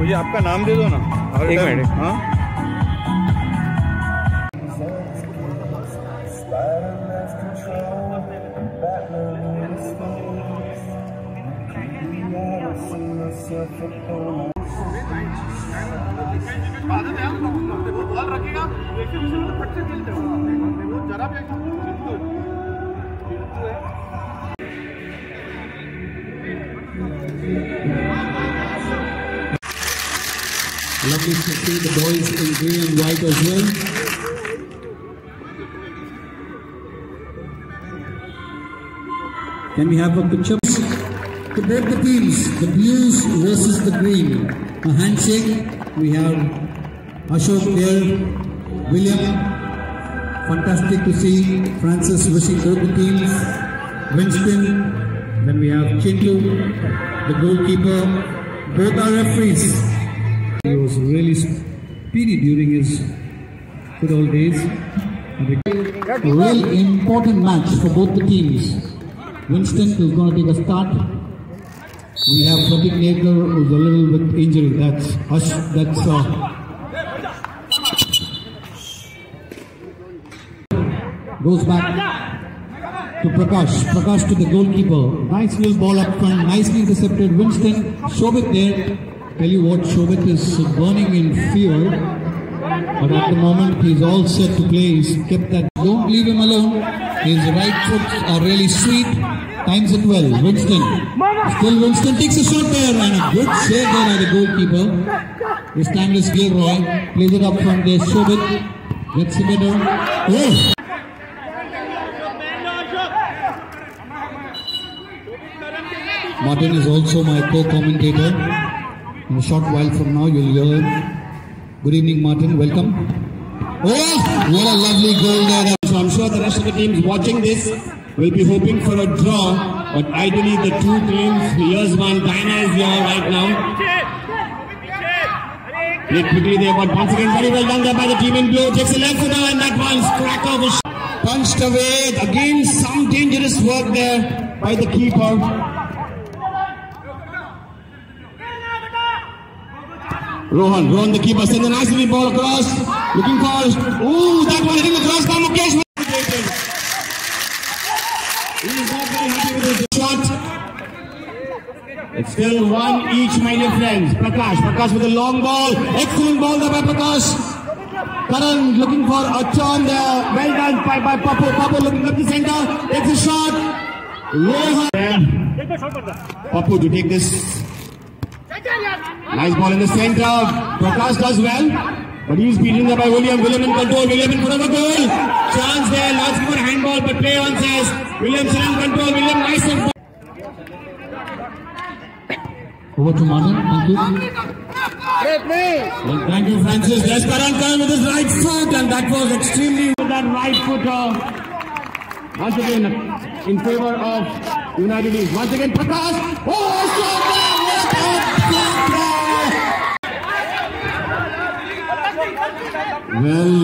मुझे आपका नाम दे दो ना। एक मिनट। हाँ Lovely to see the boys in green and white as well. Can we have a picture? To both the teams, the blues versus the green. A handshake. We have Ashok there, William. Fantastic to see Francis wishing both the teams. Winston. Then we have Chintu, the goalkeeper. Both are referees. He was really speedy during his good old days. A real important match for both the teams. Winston is going to take a start. We have Pratik Nekar who's a little bit injury. Goes back to Prakash. Prakash to the goalkeeper. Nice little ball up front. Nicely intercepted. Winston. Shobit there. Tell you what, Shobit is burning in fever. But at the moment he's all set to play. He's kept that. Don't leave him alone. His right foot are really sweet. Times it well. Winston. Still Winston takes a shot there and a good save there by the goalkeeper. This time is Gilroy. Plays it up front there. Shobit gets it better. Oh! Martin is also my co-commentator. In a short while from now you'll hear. Good evening Martin, welcome. Oh! What a lovely goal there. So I'm sure the rest of the teams watching this will be hoping for a draw, but ideally the two teams, here's one, Diana is here right now. Played quickly there, but once again very well done there by the team in blue. Takes a left footer and that one's crack off, punched away. Again some dangerous work there by the keeper. Rohan the keeper sends a nice little ball across. Looking for, ooh, that one hitting the cross by Mukesh. He is not very happy with his shot. It's still one each, my dear friends. Prakash with a long ball. Excellent ball there by Prakash. Karan looking for a turn there. Well done by Papu. Papu looking up the center. Takes a shot. Rohan. Papu to take this. Nice ball in the center. Prakash does well. But he's beaten there by William. William in control. William in front of the goal. Chance there. Last for handball, but play on says. William still in control. William nice and over to Martin. Thank you. Well, thank you, Francis. There's Karan with his right foot, and that was extremely with that right foot. Once again, in favor of United East. Once again, Prakash. Oh, Well,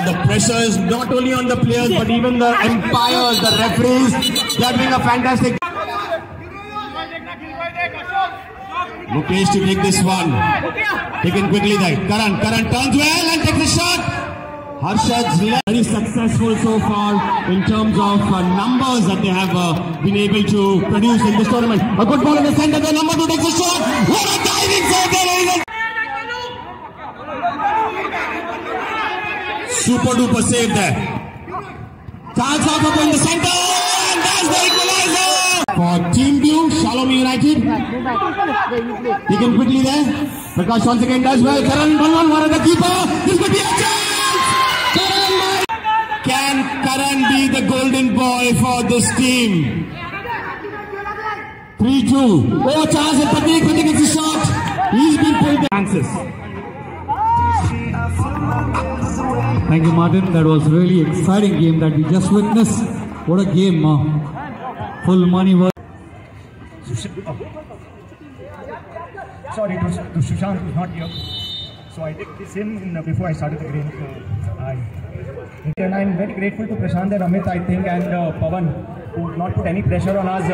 the pressure is not only on the players but even the umpires, the referees. They are doing a fantastic. Mukesh to take this one. Taken quickly there. Karan turns well and takes the shot. Harshad's very successful so far in terms of numbers that they have been able to produce in this tournament. A good ball in the center. The number 2 takes the shot. What a diving save there! Super duper save there. Chance out in the center, and that's the equalizer for Team Blue, Shalom United. Taken quickly there. Prakash once again does well. Karan 1-1. What are the keeper? This could be a chance. Can Karan be the golden boy for this team? 3-2. Oh, chance at Pratik. Pratik gets a shot. He's been pulled. Chances. Thank you, Martin. That was really exciting game that we just witnessed. What a game! Full money worth. Sorry, to Sushant who's not here. So I did this in before I started the game. And I'm very grateful to Prashant and Amit, I think, and Pawan, who not put any pressure on us.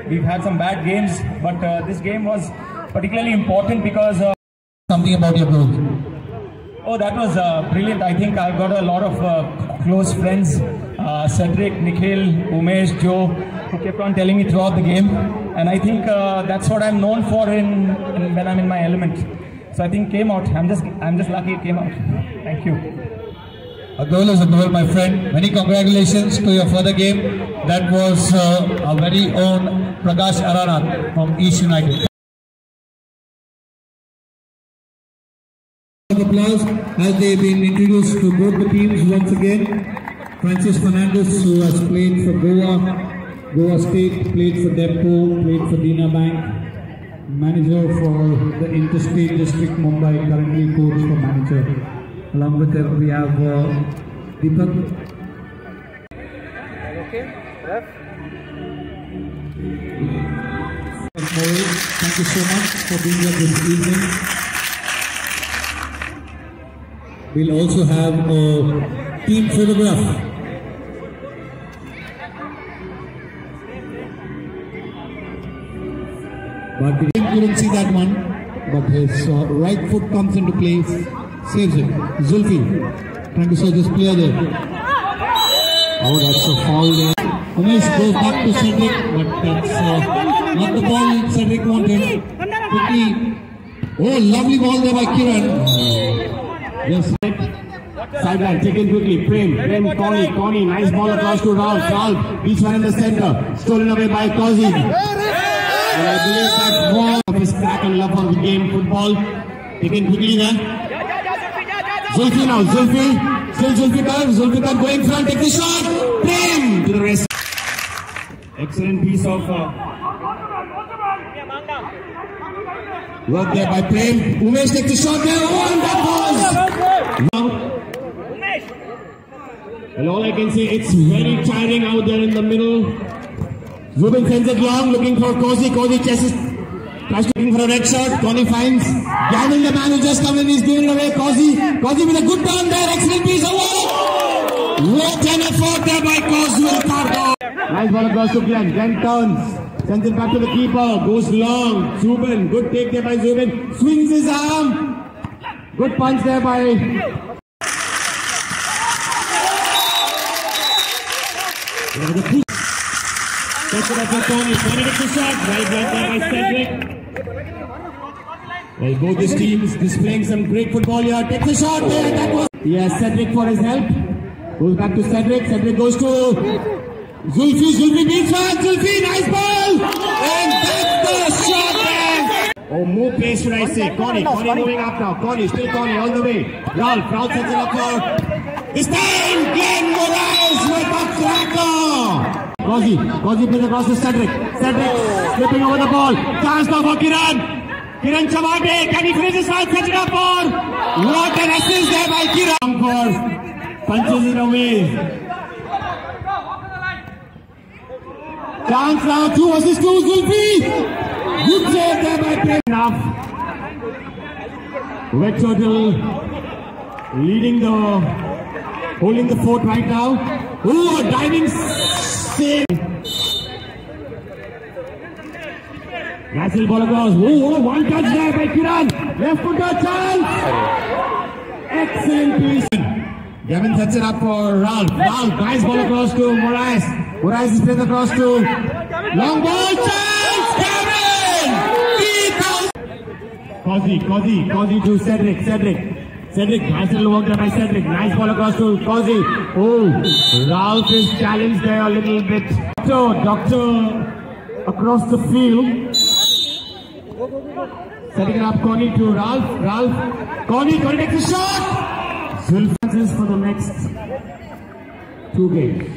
We've had some bad games, but this game was particularly important because Something about your goal. oh, that was brilliant. I think I got a lot of close friends, Cedric, Nikhil, Umesh, Joe, who kept on telling me throughout the game, and I think that's what I'm known for when I'm in my element. So I think it came out. I'm just lucky it came out. Thank you. A goal is a goal, my friend. Many congratulations to your further game. That was our very own Prakash Aranath from East United. Applause as they've been introduced to both the teams once again. Francis Fernandez, who has played for Goa State, played for Depot, played for Dina Bank, manager for the Interstate District Mumbai, currently coach for manager. Along with them we have Deepak. Okay, ref. Thank you so much for being here this evening. We'll also have a team photograph. But the team couldn't see that one, but his right foot comes into place, saves it. Zulfi trying to search his player there. Oh, that's a foul there. Umesh goes back to Cedric, but that's not the ball Cedric wanted. Quickly. Oh, lovely ball there by Kiran. Yes. Sideline, taken quickly. Prem, Connie, nice ball across to Ralph, each one in the center. Stolen away by Kazi. And I believe that's more of his crack and love for the game, football. Taken quickly there. Zulfi now, still Zulfikar going front, take the shot. Prem to the rest. Excellent piece of work there by Prem. Umesh takes the shot there. Oh, and that was. Well, all I can say, it's very tiring out there in the middle. Zubin sends it long, looking for Kozi. Kozi chases, tries to looking for a red shot. Connie finds Gavin, the man who just come in, he's giving it away. Kozi with a good turn there. Excellent piece of work. What an effort there by Kozi. Nice ball across to Glenn. Glenn turns, sends it back to the keeper. Goes long. Zubin, good take there by Zubin. Swings his arm. Good punch there by. That's it up for Connie. Connie gets the shot. Right there by Cedric. Well, both these teams displaying some great football here. Takes a shot there. That was. He has Cedric for his help. Goes back to Cedric. Cedric goes to Zulfi. Zulfi beats one. Zulfi, nice ball. And that's the shot there. Oh, more pace should I say. Connie moving up now. Still Connie all the way. Ralph sets it up for this time. Glenn Moraes with a cracker. Kazi plays across to Cedric. Cedric slipping over the ball. Chance now for Kiran. Kiran Chamate. Can he finish this one? Set it up for. What an assist there by Kiran. For punches it away. Chance now. 2 versus 2. Zulfi. Good save there by Prem. Enough. Red Turtle holding the fort right now. Oh, a diving save. Nice little ball across. Oh, one touch there by Kiran. Left footer chance. Excellent piece. Gavin sets it up for Ralph. Nice ball across to Moraes. Moraes is played across to long ball chance. Gavin! Kazi to Cedric. Nice little work there by Cedric. Nice ball across to Kazi. Oh, Ralph is challenged there a little bit. Doctor across the field. Setting it up Connie to Ralph. Connie takes a shot. Zulfi for the next 2 games.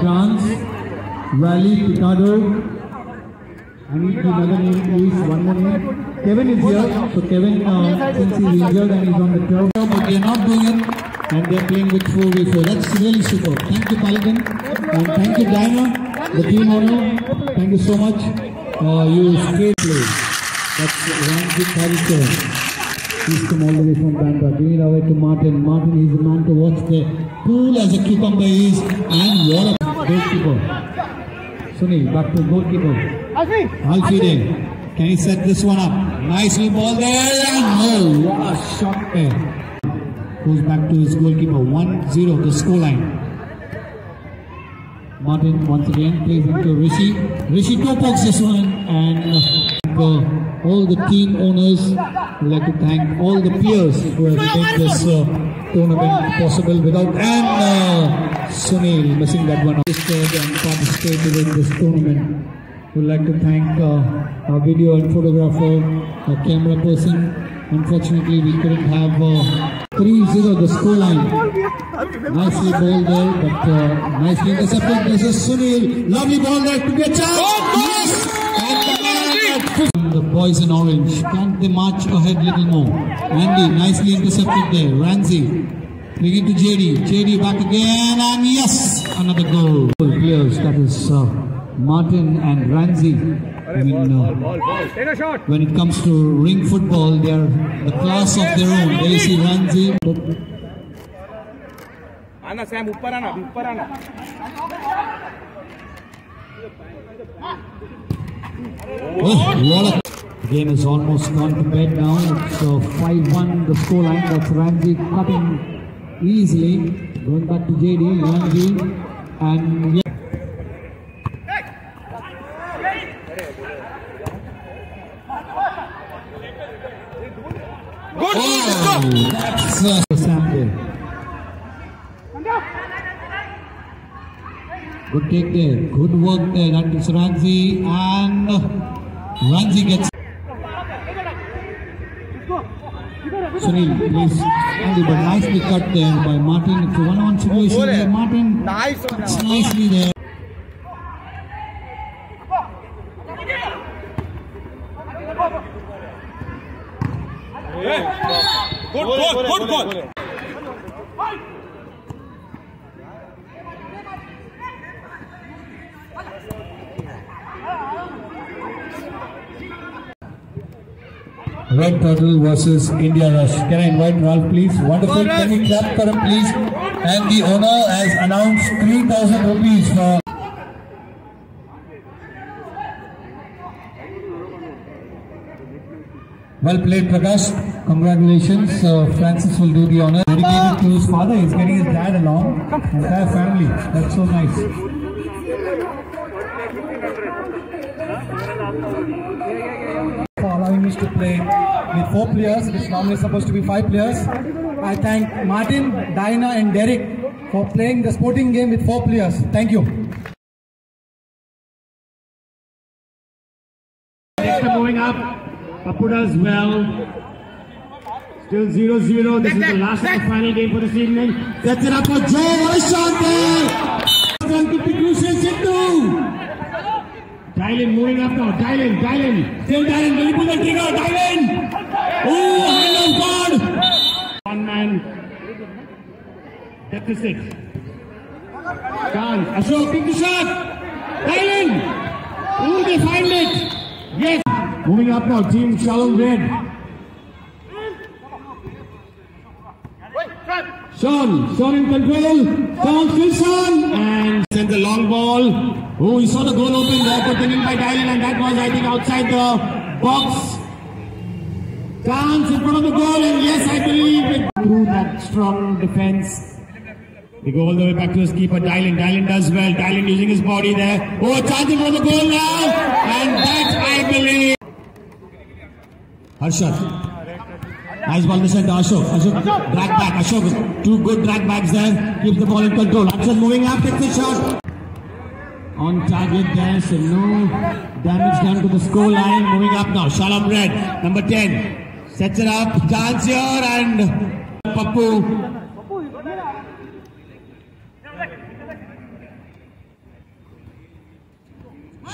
France, Valley, Picado. I need another name, please. One more name. Kevin is here. So Kevin, since he's injured and he's on the turf, but they're not doing it, and they're playing with 4v4. That's really super. Thank you, Paladin, and thank you, Diana, the team owner. Thank you so much. You straight play. That's Ranjit Harikar. He's come all the way from Bandra. Giving it away to Martin. Martin is the man to watch the cool as a cucumber is, and what a goalkeeper. Sunil, back to goalkeeper. Alfie there. Can he set this one up? Nice little ball there. And what a shot there. Goes back to his goalkeeper. 1-0 the scoreline. Martin once again plays into Rishi. Rishi toe-pokes this one, and all the team owners would like to thank all the players who have made this tournament possible without, and Sunil missing that one, and participated in this tournament. We'd like to thank our video and photographer, our camera person. Unfortunately, we couldn't have 3-0 the scoreline. Nicely bowled there, but nicely intercepted. This is Sunil. Lovely ball there to get chance. Yes! And the boys in orange. Can't they march ahead a little more? Andy nicely intercepted there. Ranzi bringing to JD. JD back again, and yes, another goal. Players, that is Martin and Ranzi. I mean, when it comes to ring football, they are the class of their own. There you see Ranzi. आना Sam ऊपर आना The game is almost gone to bed now. It's 5-1 the scoreline. That's Ranzi cutting easily. Going back to JD, Ranzi, and yeah. That's Sam. Good take there, good work there. That is Ranzi, and Ranzi gets. Sunil plays Andy, but nicely cut there by Martin. It's a one-on-one situation there. Martin, it's nicely there. Good. Red Turtle versus India Rush. Can I invite Ralph, please? Wonderful. Can we clap for him, please? And the owner has announced 3,000 rupees for. Well played, Prakash. Congratulations. Francis will do the honor. Dedicated to his father. He's getting his dad along. Entire family. That's so nice. For allowing us to play with 4 players. It's normally supposed to be 5 players. I thank Martin, Diana and Derek for playing the sporting game with 4 players. Thank you. Next moving up, Papu does well. Still 0-0. This is the last of the final game for this evening. Sets it up for Joe. What a shot there! Crucial Sindhu. Dylan moving up now. Dylan. Still Dylan. Will he pull the trigger? Dylan! Oh, hand of God! One man. Deficit. Chance. Ashok, take the shot. Dylan! Oh, they find it. Yes. Moving up now. Team Shalom Red. Sean in control. Sean, and sends a long ball. Oh, he saw the goal open there, put in by Dylan, and that was, I think, outside the box. Chance in front of the goal, and yes, I believe it through that strong defense. They go all the way back to his keeper, Dylan. Dylan does well. Dylan using his body there. Oh, a chance in front of the goal now, and that I believe. Harshad. Nice ball in the center, Ashok. Drag back. Ashok, 2 good drag backs there. Keeps the ball in control. Harshad moving up, takes the shot. On target there, so no damage done to the score line. Moving up now, Shalom Red, number 10. Sets it up, chance here, and Papu.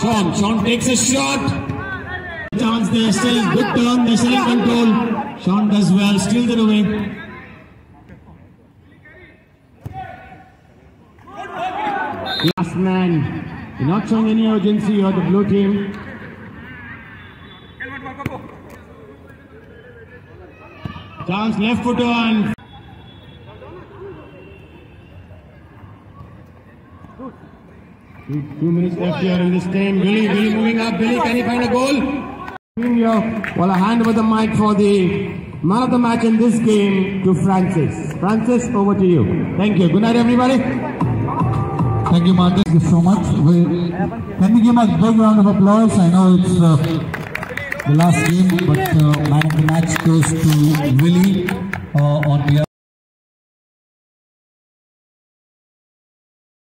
Sean takes a shot. Chance there, still good turn, they're still in control. Sean does well, steals it away. Last man, you're not showing any urgency here, the blue team. Chance left footer and 2 minutes left here in this game. Billy moving up. Billy, can he find a goal? Well, I hand over the mic for the man of the match in this game to Francis. Francis, over to you. Thank you. Good night, everybody. Thank you, Martin. Thank you so much. Can we give a big round of applause? I know it's the last game, but man of the match goes to Willie on behalf